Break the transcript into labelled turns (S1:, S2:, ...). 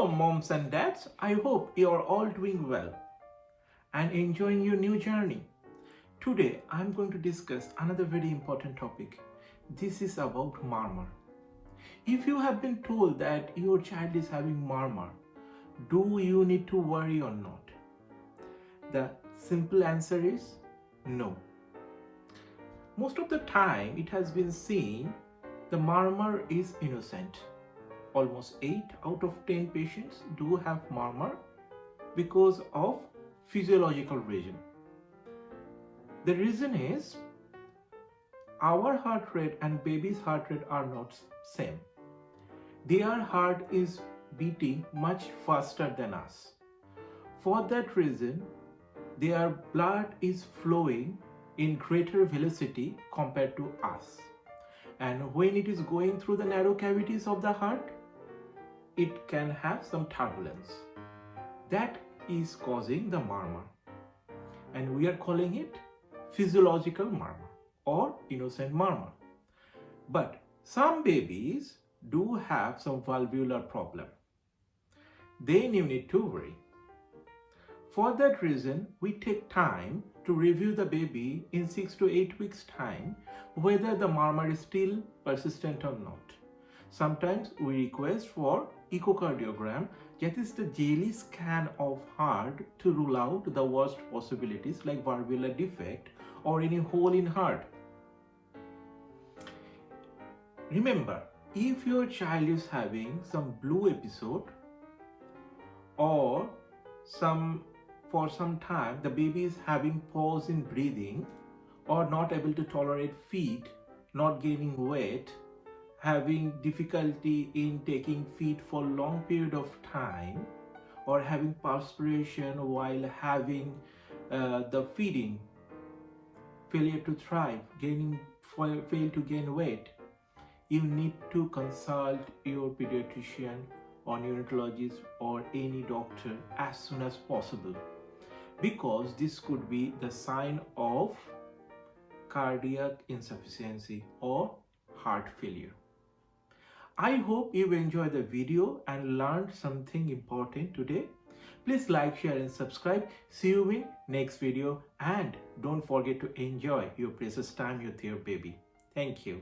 S1: Hello moms and dads, I hope you are all doing well and enjoying your new journey. Today I am going to discuss another very important topic. This is about murmur. If you have been told that your child is having murmur, do you need to worry or not? The simple answer is no. Most of the time it has been seen the murmur is innocent. Almost 8 out of 10 patients do have murmur because of physiological reason. The reason is our heart rate and baby's heart rate are not same. Their heart is beating much faster than us. For that reason, their blood is flowing in greater velocity compared to us. And when it is going through the narrow cavities of the heart, it can have some turbulence. That is causing the murmur. And we are calling it physiological murmur or innocent murmur. But some babies do have some valvular problem. Then you need to worry. For that reason, we take time to review the baby in 6 to 8 weeks time whether the murmur is still persistent or not. Sometimes we request for echocardiogram, that is the daily scan of heart to rule out the worst possibilities like valvular defect or any hole in heart. Remember, if your child is having some blue episode or for some time the baby is having pause in breathing or not able to tolerate feed, not gaining weight, having difficulty in taking feed for long period of time, or having perspiration while having the feeding, failure to thrive, fail to gain weight, you need to consult your pediatrician or neonatologist or any doctor as soon as possible, because this could be the sign of cardiac insufficiency or heart failure. I hope you enjoyed the video and learned something important today. Please like, share and subscribe. See you in next video, and don't forget to enjoy your precious time with your baby. Thank you.